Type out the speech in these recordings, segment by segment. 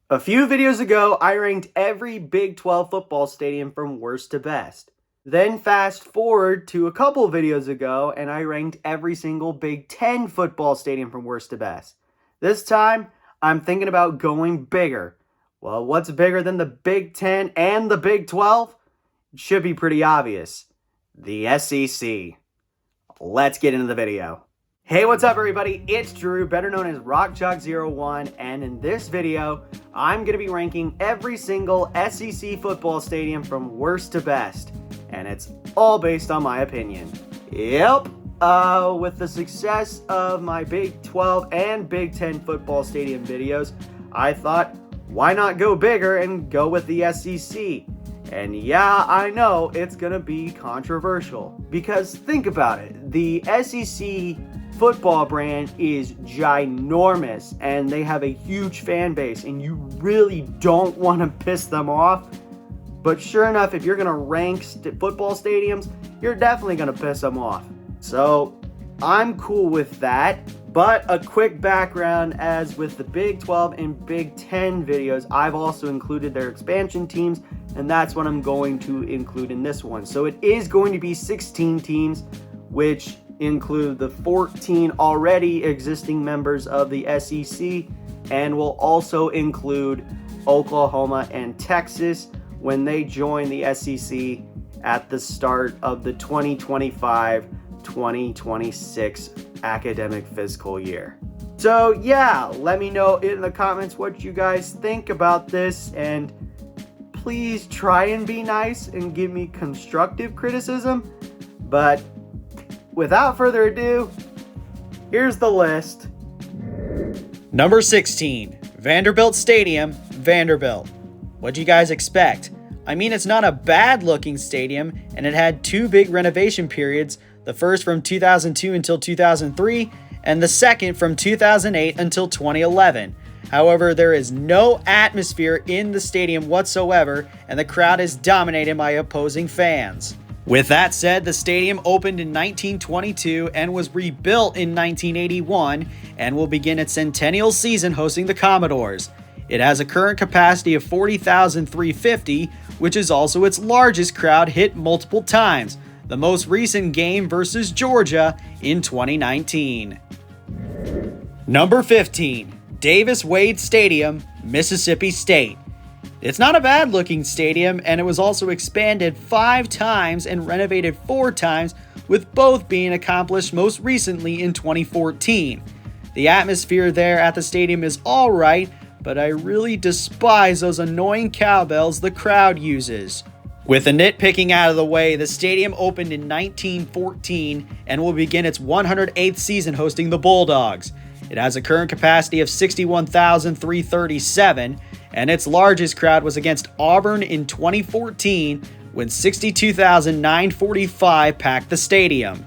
A few videos ago, I ranked every Big 12 football stadium from worst to best. Then fast forward to a couple videos ago, and I ranked every single Big 10 football stadium from worst to best. This time, I'm thinking about going bigger. Well, what's bigger than the Big 10 and the Big 12? It should be pretty obvious. The SEC. Let's get into the video. Hey, what's up everybody? It's Drew, better known as RockChalk01, and in this video, I'm going to be ranking every single SEC football stadium from worst to best, and it's all based on my opinion. Yep, with the success of my Big 12 and Big 10 football stadium videos, I thought, why not go bigger and go with the SEC? And yeah, I know it's going to be controversial, because think about it, the SEC football brand is ginormous and they have a huge fan base and you really don't want to piss them off. But sure enough, if you're going to rank football stadiums, you're definitely going to piss them off. So I'm cool with that. But a quick background, as with the Big 12 and Big 10 videos, I've also included their expansion teams, and that's what I'm going to include in this one. So it is going to be 16 teams, which include the 14 already existing members of the SEC, and will also include Oklahoma and Texas when they join the SEC at the start of the 2025-2026 academic fiscal year. So yeah, let me know in the comments what you guys think about this, and please try and be nice and give me constructive criticism. But without further ado, here's the list. Number 16, Vanderbilt Stadium, Vanderbilt. What'd you guys expect? I mean, it's not a bad looking stadium, and it had two big renovation periods, the first from 2002 until 2003, and the second from 2008 until 2011. However, there is no atmosphere in the stadium whatsoever, and the crowd is dominated by opposing fans. With that said, the stadium opened in 1922 and was rebuilt in 1981 and will begin its centennial season hosting the Commodores. It has a current capacity of 40,350, which is also its largest crowd hit multiple times, the most recent game versus Georgia in 2019. Number 15, Davis-Wade Stadium, Mississippi State. It's not a bad looking stadium, and it was also expanded 5 times and renovated 4 times, with both being accomplished most recently in 2014. The atmosphere there at the stadium is alright, but I really despise those annoying cowbells the crowd uses. With the nitpicking out of the way, the stadium opened in 1914 and will begin its 108th season hosting the Bulldogs. It has a current capacity of 61,337, and its largest crowd was against Auburn in 2014 when 62,945 packed the stadium.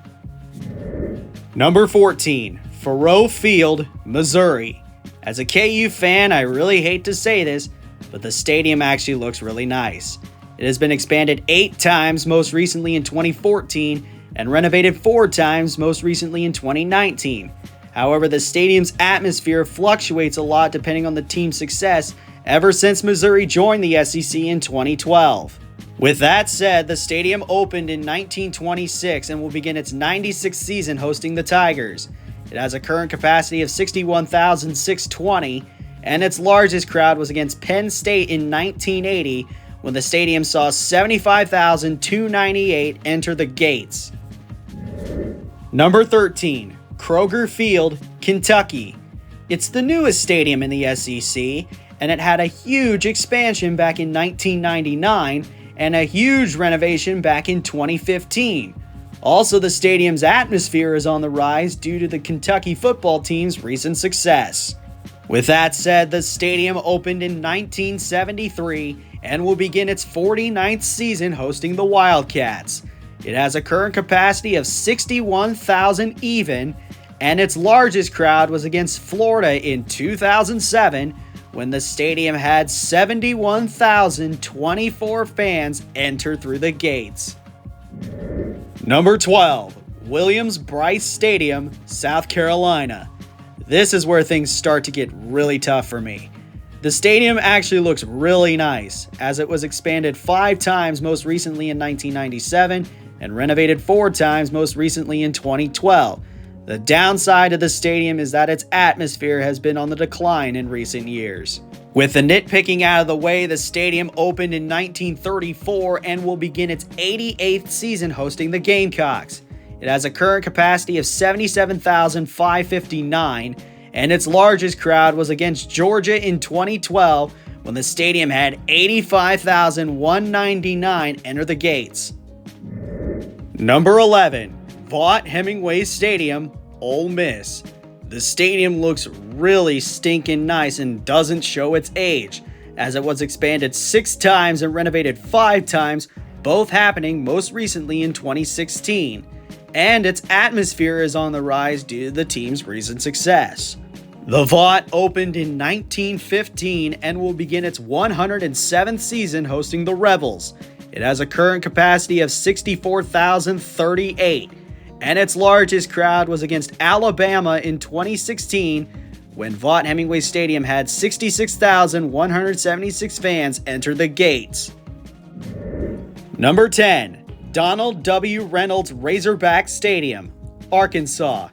Number 14, Faurot Field, Missouri. As a KU fan, I really hate to say this, but the stadium actually looks really nice. It has been expanded 8 times, most recently in 2014, and renovated 4 times, most recently in 2019. However, the stadium's atmosphere fluctuates a lot depending on the team's success ever since Missouri joined the SEC in 2012. With that said, the stadium opened in 1926 and will begin its 96th season hosting the Tigers. It has a current capacity of 61,620, and its largest crowd was against Penn State in 1980 when the stadium saw 75,298 enter the gates. Number 13, Kroger Field, Kentucky. It's the newest stadium in the SEC, and it had a huge expansion back in 1999 and a huge renovation back in 2015. Also, the stadium's atmosphere is on the rise due to the Kentucky football team's recent success. With that said, the stadium opened in 1973 and will begin its 49th season hosting the Wildcats. It has a current capacity of 61,000 even, and its largest crowd was against Florida in 2007 when the stadium had 71,024 fans enter through the gates. Number 12, Williams-Brice Stadium, South Carolina. This is where things start to get really tough for me. The stadium actually looks really nice, as it was expanded 5 times, most recently in 1997, and renovated 4 times, most recently in 2012. The downside of the stadium is that its atmosphere has been on the decline in recent years. With the nitpicking out of the way, the stadium opened in 1934 and will begin its 88th season hosting the Gamecocks. It has a current capacity of 77,559, and its largest crowd was against Georgia in 2012 when the stadium had 85,199 enter the gates. Number 11, Vaught-Hemingway Stadium, Ole Miss. The stadium looks really stinking nice and doesn't show its age, as it was expanded 6 times and renovated 5 times, both happening most recently in 2016. And its atmosphere is on the rise due to the team's recent success. The Vaught opened in 1915 and will begin its 107th season hosting the Rebels. It has a current capacity of 64,038, and its largest crowd was against Alabama in 2016 when Vaught-Hemingway Stadium had 66,176 fans enter the gates. Number 10. Donald W. Reynolds Razorback Stadium, Arkansas.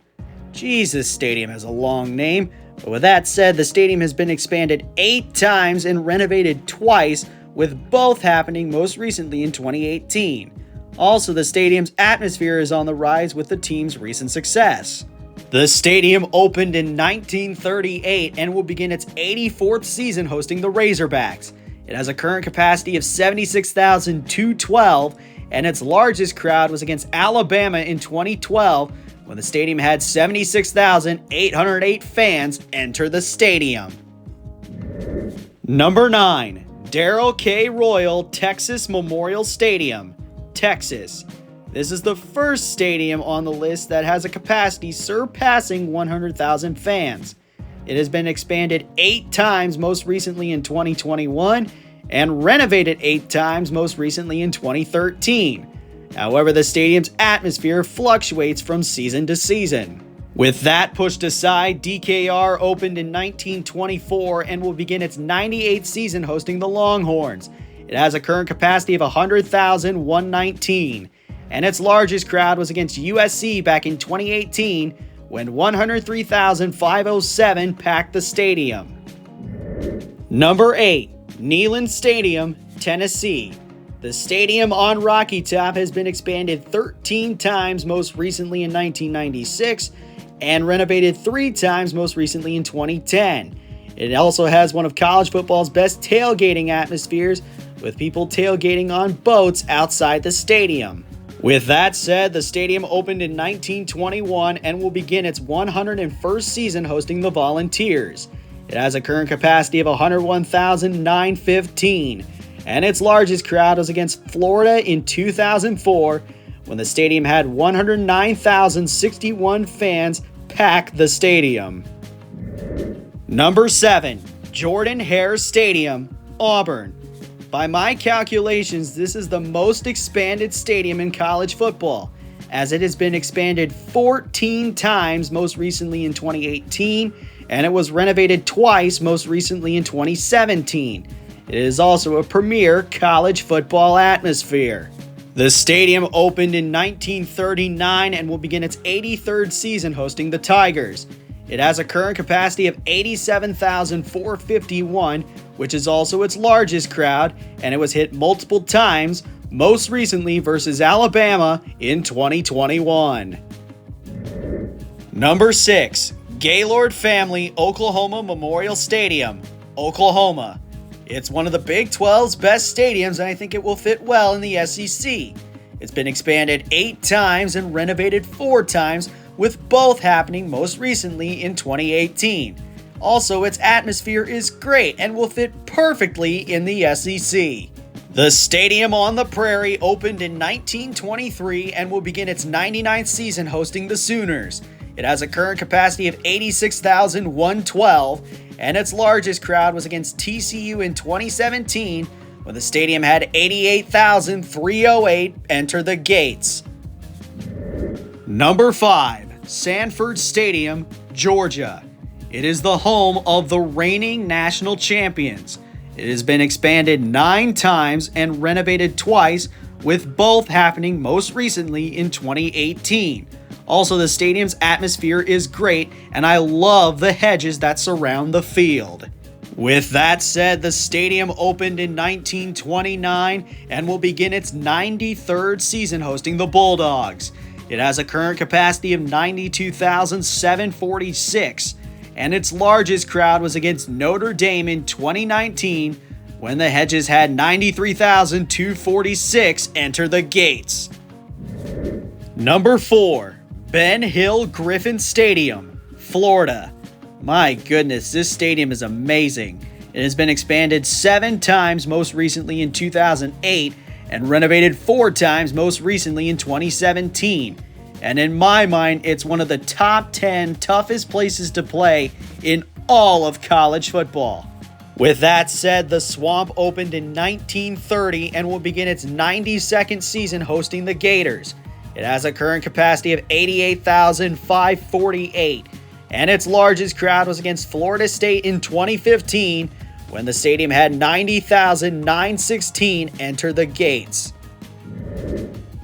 Jesus, stadium has a long name, but with that said, the stadium has been expanded 8 times and renovated twice, with both happening most recently in 2018. Also, the stadium's atmosphere is on the rise with the team's recent success. The stadium opened in 1938 and will begin its 84th season hosting the Razorbacks. It has a current capacity of 76,212, and its largest crowd was against Alabama in 2012 when the stadium had 76,808 fans enter the stadium. Number 9. Darrell K. Royal Texas Memorial Stadium, Texas. This is the first stadium on the list that has a capacity surpassing 100,000 fans. It has been expanded 8 times, most recently in 2021, and renovated 8 times, most recently in 2013. However, the stadium's atmosphere fluctuates from season to season. With that pushed aside, DKR opened in 1924 and will begin its 98th season hosting the Longhorns. It has a current capacity of 100,119, and its largest crowd was against USC back in 2018 when 103,507 packed the stadium. Number 8. Neyland Stadium-Tennessee. The stadium on Rocky Top has been expanded 13 times, most recently in 1996, and renovated 3 times, most recently in 2010. It also has one of college football's best tailgating atmospheres, with people tailgating on boats outside the stadium. With that said, the stadium opened in 1921 and will begin its 101st season hosting the Volunteers. It has a current capacity of 101,915, and its largest crowd was against Florida in 2004 when the stadium had 109,061 fans pack the stadium. Number 7. Jordan-Hare Stadium-Auburn. By my calculations, this is the most expanded stadium in college football, as it has been expanded 14 times, most recently in 2018, and it was renovated twice, most recently in 2017. It is also a premier college football atmosphere. The stadium opened in 1939 and will begin its 83rd season hosting the Tigers. It has a current capacity of 87,451, which is also its largest crowd, and it was hit multiple times, most recently versus Alabama in 2021. Number 6. Gaylord Family Oklahoma Memorial Stadium, Oklahoma. It's one of the Big 12's best stadiums, and I think it will fit well in the SEC. It's been expanded 8 times and renovated 4 times, with both happening most recently in 2018. Also, its atmosphere is great and will fit perfectly in the SEC. The Stadium on the Prairie opened in 1923 and will begin its 99th season hosting the Sooners. It has a current capacity of 86,112, and its largest crowd was against TCU in 2017 when the stadium had 88,308 enter the gates. Number 5. Sanford Stadium, Georgia. It is the home of the reigning national champions. It has been expanded 9 times and renovated twice, with both happening most recently in 2018. Also, the stadium's atmosphere is great, and I love the hedges that surround the field. With that said, the stadium opened in 1929 and will begin its 93rd season hosting the Bulldogs. It has a current capacity of 92,746, and its largest crowd was against Notre Dame in 2019 when the Hedges had 93,246 enter the gates. Number 4, Ben Hill Griffin Stadium, Florida. My goodness, this stadium is amazing. It has been expanded 7 times, most recently in 2008, and renovated 4 times, most recently in 2017. And in my mind, it's one of the top 10 toughest places to play in all of college football. With that said, the Swamp opened in 1930 and will begin its 92nd season hosting the Gators. It has a current capacity of 88,548, and its largest crowd was against Florida State in 2015 when the stadium had 90,916 enter the gates.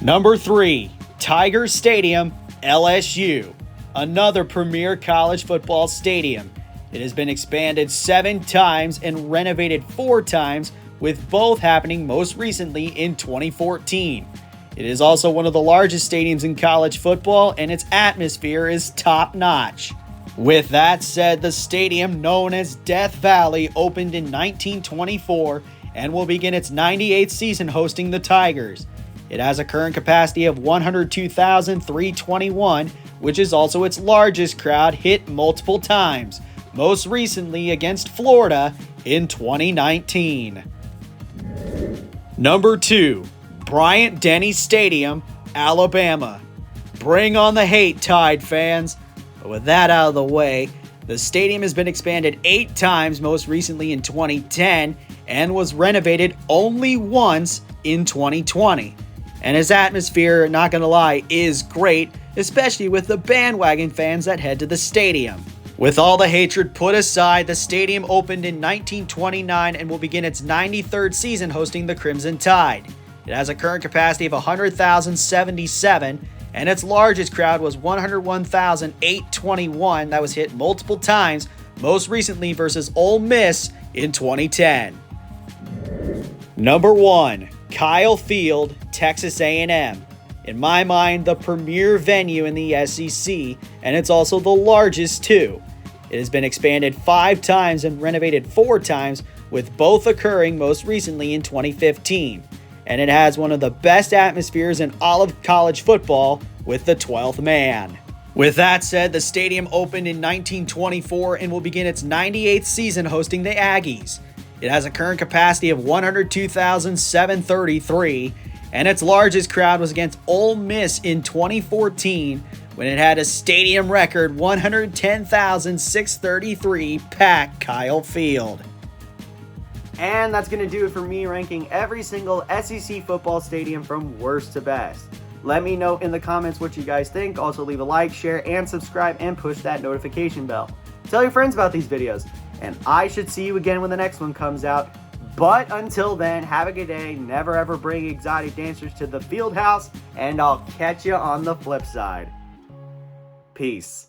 Number 3, Tiger Stadium, LSU, another premier college football stadium. It has been expanded 7 times and renovated 4 times, with both happening most recently in 2014. It is also one of the largest stadiums in college football, and its atmosphere is top-notch. With that said, the stadium, known as Death Valley, opened in 1924 and will begin its 98th season hosting the Tigers. It has a current capacity of 102,321, which is also its largest crowd, hit multiple times, most recently against Florida in 2019. Number 2, Bryant-Denny Stadium, Alabama. Bring on the hate, Tide fans. But with that out of the way, the stadium has been expanded 8 times, most recently in 2010, and was renovated only once in 2020. And its atmosphere, not gonna lie, is great, especially with the bandwagon fans that head to the stadium. With all the hatred put aside, the stadium opened in 1929 and will begin its 93rd season hosting the Crimson Tide. It has a current capacity of 100,077, and its largest crowd was 101,821 that was hit multiple times, most recently versus Ole Miss in 2010. Number 1, Kyle Field, Texas A&M. In my mind, the premier venue in the SEC, and it's also the largest too. It has been expanded 5 times and renovated 4 times, with both occurring most recently in 2015. And it has one of the best atmospheres in all of college football with the 12th man. With that said, the stadium opened in 1924 and will begin its 98th season hosting the Aggies. It has a current capacity of 102,733, and its largest crowd was against Ole Miss in 2014 when it had a stadium record 110,633 packed Kyle Field. And that's going to do it for me ranking every single SEC football stadium from worst to best. Let me know in the comments what you guys think. Also leave a like, share, and subscribe, and push that notification bell. Tell your friends about these videos, and I should see you again when the next one comes out. But until then, have a good day. Never ever bring exotic dancers to the field house, and I'll catch you on the flip side. Peace.